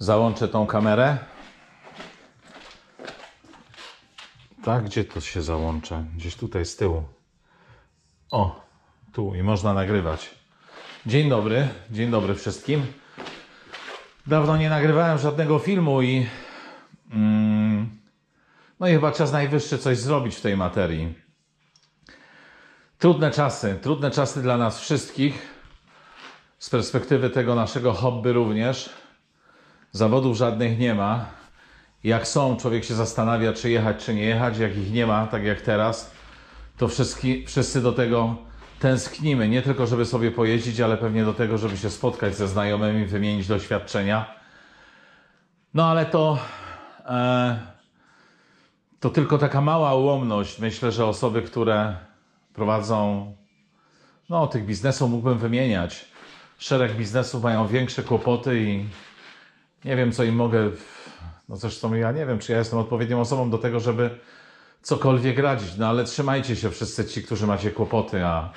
Załączę tą kamerę. Tak, gdzie to się załącza? Gdzieś tutaj z tyłu. O, tu i można nagrywać. Dzień dobry wszystkim. Dawno nie nagrywałem żadnego filmu i no i chyba czas najwyższy coś zrobić w tej materii. Trudne czasy dla nas wszystkich. Z perspektywy tego naszego hobby również. Zawodów żadnych nie ma. Jak są, człowiek się zastanawia, czy jechać, czy nie jechać. Jak ich nie ma, tak jak teraz, to wszyscy do tego tęsknimy. Nie tylko, żeby sobie pojeździć, ale pewnie do tego, żeby się spotkać ze znajomymi, wymienić doświadczenia. No ale to tylko taka mała ułomność. Myślę, że osoby, które prowadzą, no tych biznesów mógłbym wymieniać. Szereg biznesów mają większe kłopoty i nie wiem, co im mogę... No zresztą ja nie wiem, czy ja jestem odpowiednią osobą do tego, żeby cokolwiek radzić. No ale trzymajcie się wszyscy ci, którzy macie kłopoty, a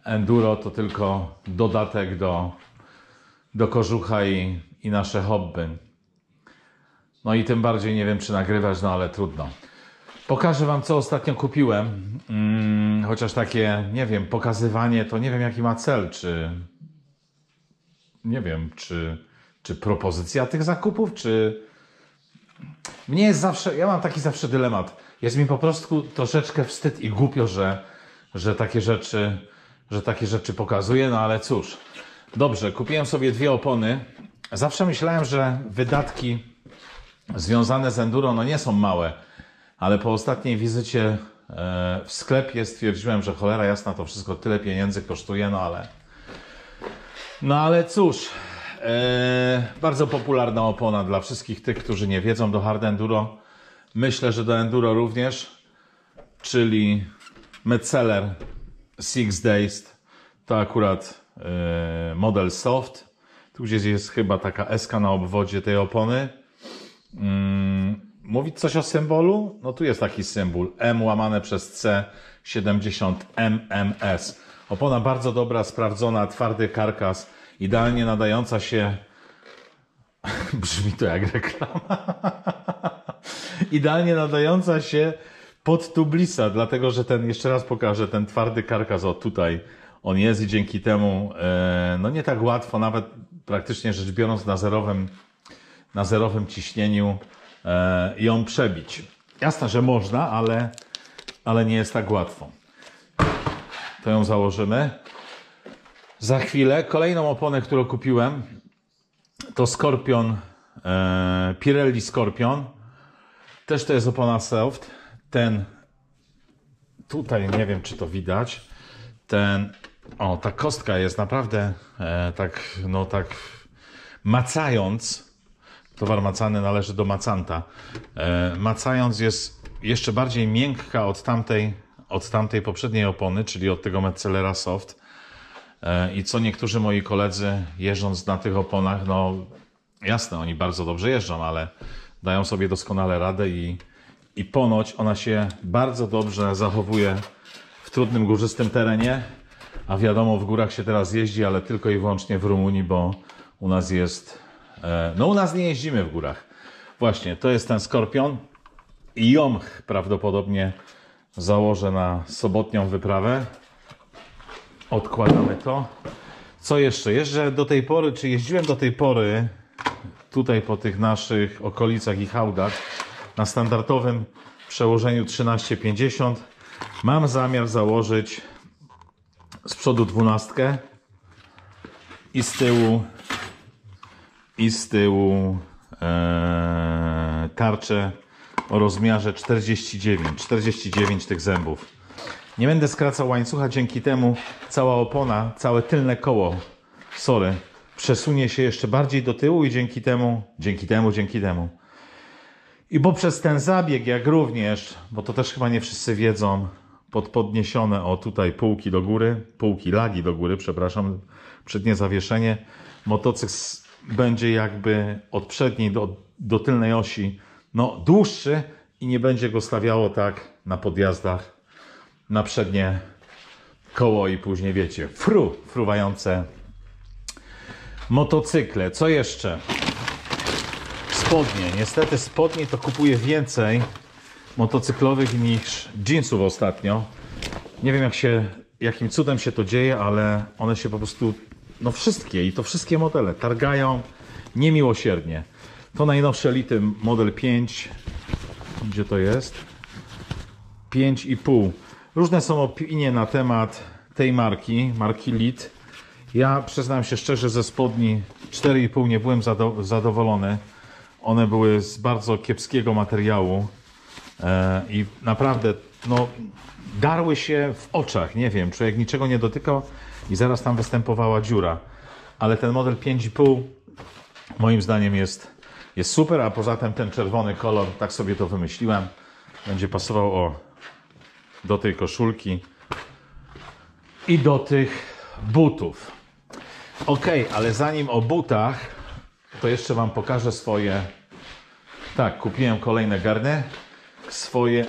enduro to tylko dodatek do kożucha i nasze hobby. No i tym bardziej nie wiem, czy nagrywać, no ale trudno. Pokażę wam, co ostatnio kupiłem. Chociaż takie, nie wiem, pokazywanie, to nie wiem, jaki ma cel, czy... Nie wiem, czy propozycja tych zakupów, czy... Mnie jest zawsze, ja mam taki zawsze dylemat. Jest mi po prostu troszeczkę wstyd i głupio, że takie rzeczy pokazuję, no ale cóż. Dobrze, kupiłem sobie 2 opony. Zawsze myślałem, że wydatki związane z enduro no nie są małe, ale po ostatniej wizycie w sklepie stwierdziłem, że cholera jasna, to wszystko tyle pieniędzy kosztuje, no ale cóż. Bardzo popularna opona dla wszystkich tych, którzy nie wiedzą, do hard enduro. Myślę, że do enduro również, czyli Metzeler Six Days. To akurat model soft. Tu gdzieś jest chyba taka S-ka na obwodzie tej opony. Mówić coś o symbolu? No tu jest taki symbol M/C 70 MMS. Opona bardzo dobra, sprawdzona, twardy karkas. Idealnie nadająca się... Brzmi to jak reklama. Idealnie nadająca się pod Tublisa, dlatego że jeszcze raz pokażę, ten twardy karkas, o tutaj on jest i dzięki temu no nie tak łatwo, nawet praktycznie rzecz biorąc na zerowym ciśnieniu ją przebić. Jasne, że można, ale nie jest tak łatwo. To ją założymy. Za chwilę kolejną oponę, którą kupiłem, to Scorpion, Pirelli Scorpion. Też to jest opona soft. Tutaj nie wiem, czy to widać. Ta kostka jest naprawdę tak macając. Towar macany należy do macanta. Macając jest jeszcze bardziej miękka od tamtej poprzedniej opony, czyli od tego Metzellera soft. I co niektórzy moi koledzy jeżdżąc na tych oponach, no jasne, oni bardzo dobrze jeżdżą, ale dają sobie doskonale radę i ponoć ona się bardzo dobrze zachowuje w trudnym, górzystym terenie, a wiadomo, w górach się teraz jeździ, ale tylko i wyłącznie w Rumunii, bo u nas jest, no u nas nie jeździmy w górach. Właśnie, to jest ten Scorpion i ją prawdopodobnie założę na sobotnią wyprawę. Odkładamy to. Co jeszcze? Jeżdżę do tej pory, czy jeździłem do tej pory tutaj po tych naszych okolicach i hałdach na standardowym przełożeniu 13-50. Mam zamiar założyć z przodu 12 i z tyłu tarczę o rozmiarze 49 tych zębów. Nie będę skracał łańcucha, dzięki temu cała opona, całe tylne koło, przesunie się jeszcze bardziej do tyłu i dzięki temu. I poprzez ten zabieg, jak również, bo to też chyba nie wszyscy wiedzą, podniesione o tutaj półki lagi do góry, przepraszam, przednie zawieszenie, motocykl będzie jakby od przedniej do tylnej osi, no dłuższy i nie będzie go stawiało tak na podjazdach na przednie koło i później wiecie, fruwające motocykle. Co jeszcze? spodnie. Niestety spodnie to kupuję więcej motocyklowych niż jeansów ostatnio. Nie wiem jakim cudem się to dzieje, ale one się po prostu, no wszystkie i to wszystkie modele targają niemiłosiernie. To najnowsze Lity model 5. Gdzie to jest? 5,5. Różne są opinie na temat tej marki Lit. Ja przyznam się szczerze, ze spodni 4,5 nie byłem zadowolony. One były z bardzo kiepskiego materiału i naprawdę no, darły się w oczach. Nie wiem, człowiek niczego nie dotykał i zaraz tam występowała dziura. Ale ten model 5,5 moim zdaniem jest super, a poza tym ten czerwony kolor, tak sobie to wymyśliłem, będzie pasował do tej koszulki i do tych butów. Ok, ale zanim o butach, to jeszcze Wam pokażę swoje. Tak, kupiłem kolejne garny. Swoje,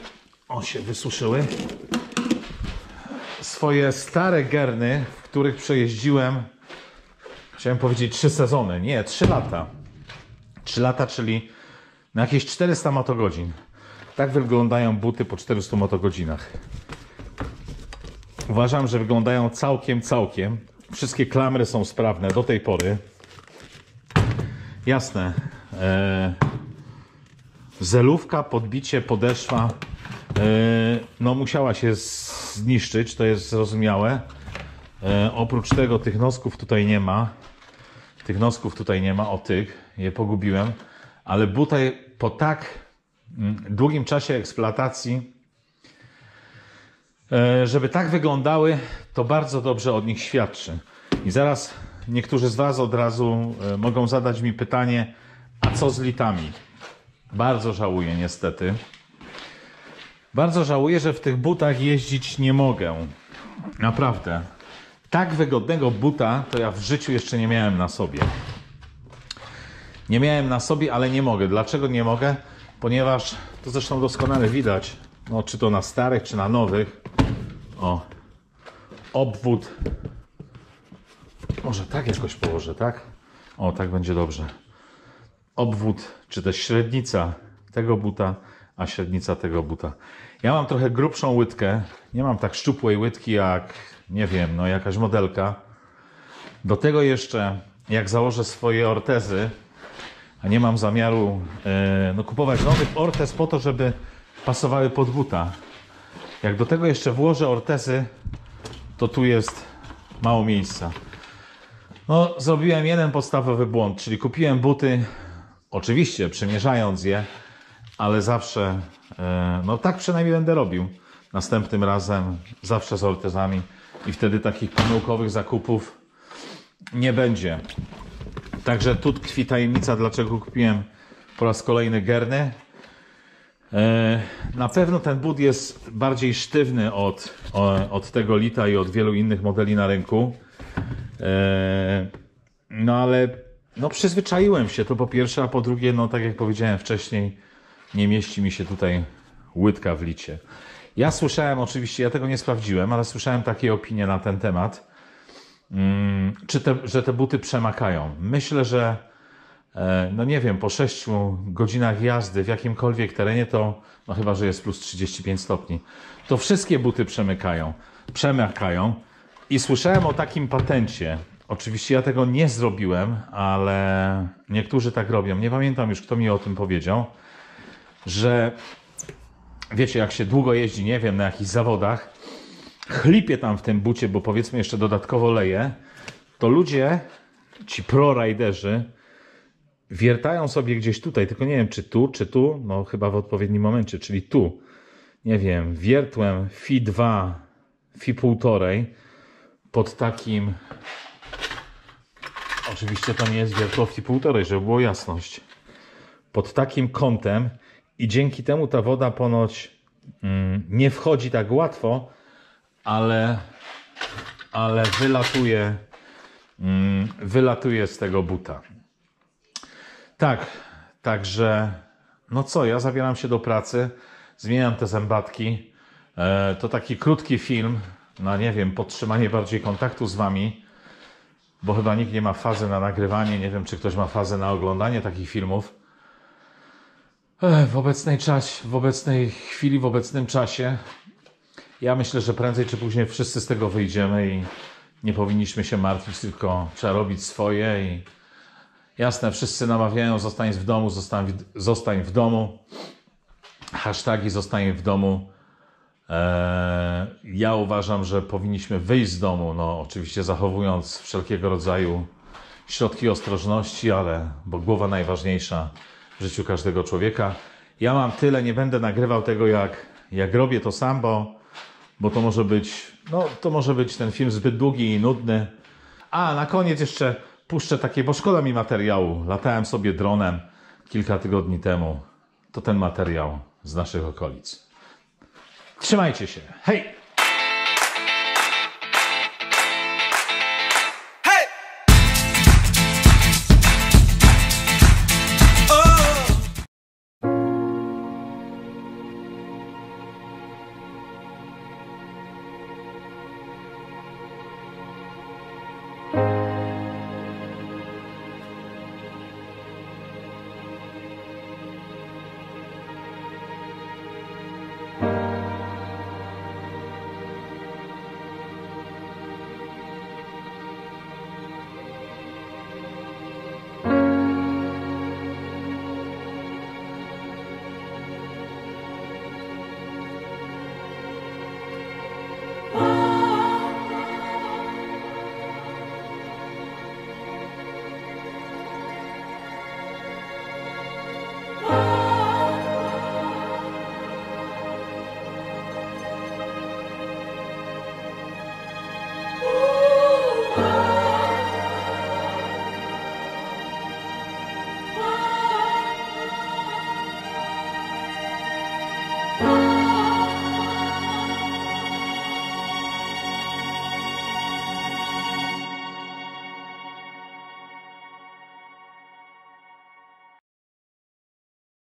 się wysuszyły. Swoje stare garny, w których przejeździłem, chciałem powiedzieć 3 sezony. Nie, 3 lata. 3 lata, czyli na jakieś 400 motogodzin. Tak wyglądają buty po 400 motogodzinach. Uważam, że wyglądają całkiem. Wszystkie klamry są sprawne do tej pory. Jasne. Zelówka, podbicie, podeszwa no musiała się zniszczyć, to jest zrozumiałe. Oprócz tego tych nosków tutaj nie ma. Je pogubiłem. Ale buty po tak długim czasie eksploatacji, żeby tak wyglądały, to bardzo dobrze od nich świadczy. I zaraz niektórzy z Was od razu mogą zadać mi pytanie, a co z litami? Bardzo żałuję niestety. Bardzo żałuję, że w tych butach jeździć nie mogę. Naprawdę. Tak wygodnego buta to ja w życiu jeszcze nie miałem na sobie. Nie miałem na sobie, ale nie mogę. Dlaczego nie mogę? Ponieważ, to zresztą doskonale widać, no, czy to na starych, czy na nowych. Obwód. Może tak jakoś położę, tak? Tak będzie dobrze. Obwód, czy też średnica tego buta, a średnica tego buta. Ja mam trochę grubszą łydkę. Nie mam tak szczupłej łydki jak, nie wiem, no jakaś modelka. Do tego jeszcze, jak założę swoje ortezy, a nie mam zamiaru kupować nowych ortez po to, żeby pasowały pod buta. Jak do tego jeszcze włożę ortezy, to tu jest mało miejsca. No, zrobiłem jeden podstawowy błąd, czyli kupiłem buty, oczywiście przymierzając je, ale zawsze, no tak przynajmniej będę robił. Następnym razem zawsze z ortezami i wtedy takich pomyłkowych zakupów nie będzie. Także tu tkwi tajemnica, dlaczego kupiłem po raz kolejny Gerny. Na pewno ten but jest bardziej sztywny od tego Lita i od wielu innych modeli na rynku. No ale no przyzwyczaiłem się, to po pierwsze, a po drugie, no tak jak powiedziałem wcześniej, nie mieści mi się tutaj łydka w Licie. Ja słyszałem oczywiście, ja tego nie sprawdziłem, ale słyszałem takie opinie na ten temat, że te buty przemakają. Myślę, że no nie wiem, po 6 godzinach jazdy w jakimkolwiek terenie to, no chyba, że jest plus 35 stopni, to wszystkie buty przemakają i słyszałem o takim patencie. Oczywiście ja tego nie zrobiłem, ale niektórzy tak robią. Nie pamiętam już, kto mi o tym powiedział, że wiecie, jak się długo jeździ, nie wiem, na jakichś zawodach, chlipie tam w tym bucie, bo powiedzmy jeszcze dodatkowo leje, to ludzie, ci pro-riderzy, wiertają sobie gdzieś tutaj, tylko nie wiem, czy tu, no chyba w odpowiednim momencie, czyli tu, nie wiem, wiertłem FI 2, FI 1,5 pod takim, oczywiście to nie jest wiertło FI 1,5, żeby było jasność, pod takim kątem i dzięki temu ta woda ponoć nie wchodzi tak łatwo, ale wylatuje z tego buta. Tak, także no co, ja zabieram się do pracy, zmieniam te zębatki. To taki krótki film na, nie wiem, podtrzymanie bardziej kontaktu z Wami, bo chyba nikt nie ma fazy na nagrywanie, nie wiem, czy ktoś ma fazę na oglądanie takich filmów. w obecnej chwili, w obecnym czasie, ja myślę, że prędzej czy później wszyscy z tego wyjdziemy i nie powinniśmy się martwić, tylko trzeba robić swoje i jasne, wszyscy namawiają, zostań w domu, zostań w domu, hashtagi zostań w domu. Ja uważam, że powinniśmy wyjść z domu, no oczywiście zachowując wszelkiego rodzaju środki ostrożności, bo głowa najważniejsza w życiu każdego człowieka. Ja mam tyle, nie będę nagrywał tego jak robię to sam, bo to może być ten film zbyt długi i nudny. A na koniec jeszcze puszczę takie, bo szkoda mi materiału. Latałem sobie dronem kilka tygodni temu. To ten materiał z naszych okolic. Trzymajcie się. Hej!